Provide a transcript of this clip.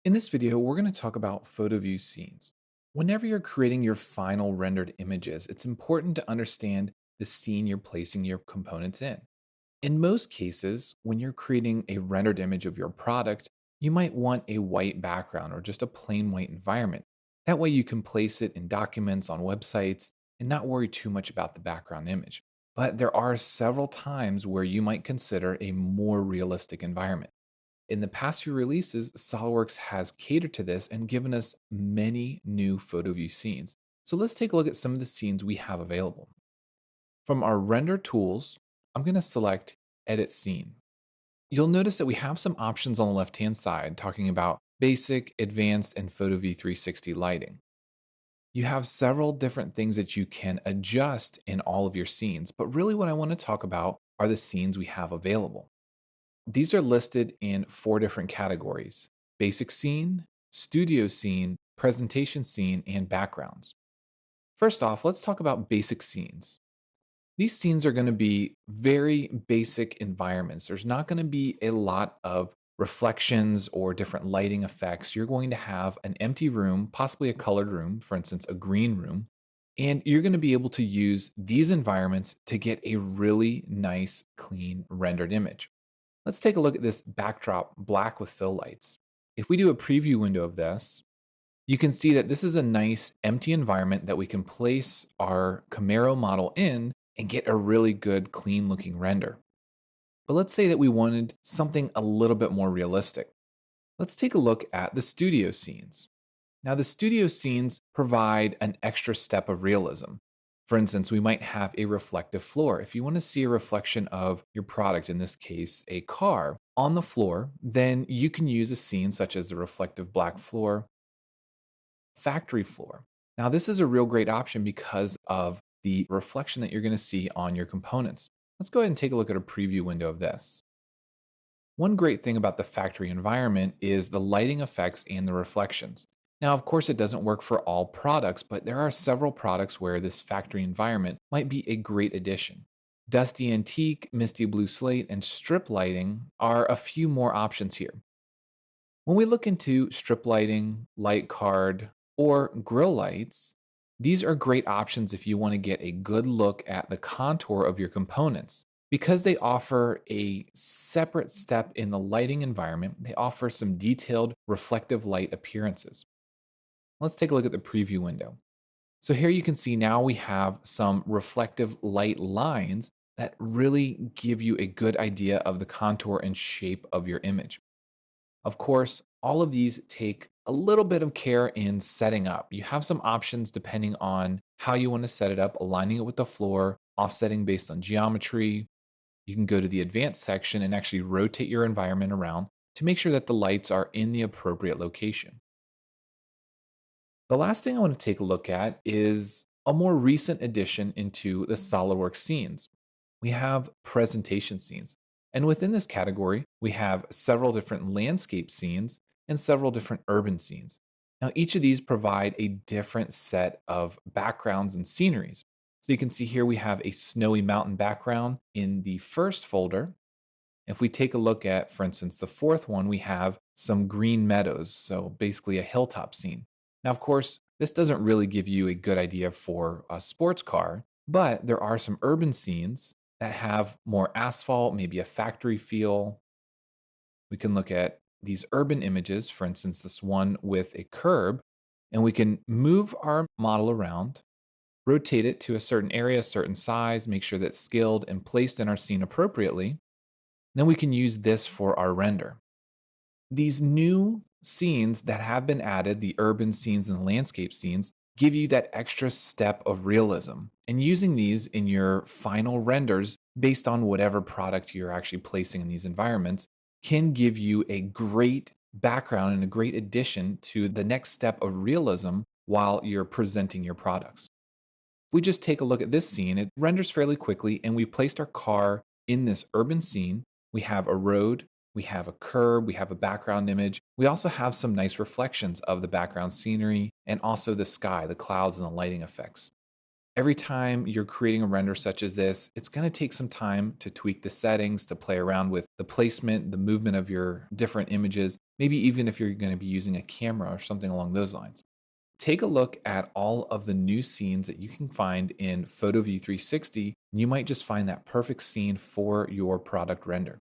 In this video, we're going to talk about photo view scenes. Whenever you're creating your final rendered images, it's important to understand the scene you're placing your components in. In most cases, when you're creating a rendered image of your product, you might want a white background or just a plain white environment. That way, you can place it in documents on websites and not worry too much about the background image. But there are several times where you might consider a more realistic environment. In the past few releases, SOLIDWORKS has catered to this and given us many new photo view scenes. So let's take a look at some of the scenes we have available. From our render tools, I'm going to select Edit Scene. You'll notice that we have some options on the left-hand side talking about basic, advanced, and Photo View 360 lighting. You have several different things that you can adjust in all of your scenes, but really what I want to talk about are the scenes we have available. These are listed in four different categories: basic scene, studio scene, presentation scene, and backgrounds. First off, let's talk about basic scenes. These scenes are going to be very basic environments. There's not going to be a lot of reflections or different lighting effects. You're going to have an empty room, possibly a colored room, for instance, a green room, and you're going to be able to use these environments to get a really nice, clean rendered image. Let's take a look at this backdrop black with fill lights. If we do a preview window of this, you can see that this is a nice empty environment that we can place our Camaro model in and get a really good clean looking render. But let's say that we wanted something a little bit more realistic. Let's take a look at the studio scenes. Now the studio scenes provide an extra step of realism. For instance, we might have a reflective floor. If you want to see a reflection of your product, in this case, a car, on the floor, then you can use a scene such as the reflective black floor, factory floor. Now, this is a real great option because of the reflection that you're going to see on your components. Let's go ahead and take a look at a preview window of this. One great thing about the factory environment is the lighting effects and the reflections. Now, of course, it doesn't work for all products, but there are several products where this factory environment might be a great addition. Dusty Antique, Misty Blue Slate, and strip lighting are a few more options here. When we look into strip lighting, light card, or grill lights, these are great options if you want to get a good look at the contour of your components. Because they offer a separate step in the lighting environment, they offer some detailed reflective light appearances. Let's take a look at the preview window. So here you can see now we have some reflective light lines that really give you a good idea of the contour and shape of your image. Of course, all of these take a little bit of care in setting up. You have some options depending on how you want to set it up, aligning it with the floor, offsetting based on geometry. You can go to the advanced section and actually rotate your environment around to make sure that the lights are in the appropriate location. The last thing I want to take a look at is a more recent addition into the SOLIDWORKS scenes. We have presentation scenes. And within this category, we have several different landscape scenes and several different urban scenes. Now, each of these provide a different set of backgrounds and sceneries. So you can see here we have a snowy mountain background in the first folder. If we take a look at, for instance, the fourth one, we have some green meadows, so basically a hilltop scene. Now, of course, this doesn't really give you a good idea for a sports car, but there are some urban scenes that have more asphalt, maybe a factory feel. We can look at these urban images, for instance, this one with a curb, and we can move our model around, rotate it to a certain area, a certain size, make sure that it's scaled and placed in our scene appropriately. Then we can use this for our render. These new scenes that have been added, the urban scenes and the landscape scenes, give you that extra step of realism. And using these in your final renders based on whatever product you're actually placing in these environments can give you a great background and a great addition to the next step of realism while you're presenting your products. If we just take a look at this scene, it renders fairly quickly, and we placed our car in this urban scene. We have a road, we have a curb, we have a background image. We also have some nice reflections of the background scenery and also the sky, the clouds, and the lighting effects. Every time you're creating a render such as this, it's going to take some time to tweak the settings, to play around with the placement, the movement of your different images, maybe even if you're going to be using a camera or something along those lines. Take a look at all of the new scenes that you can find in PhotoView 360, and you might just find that perfect scene for your product render.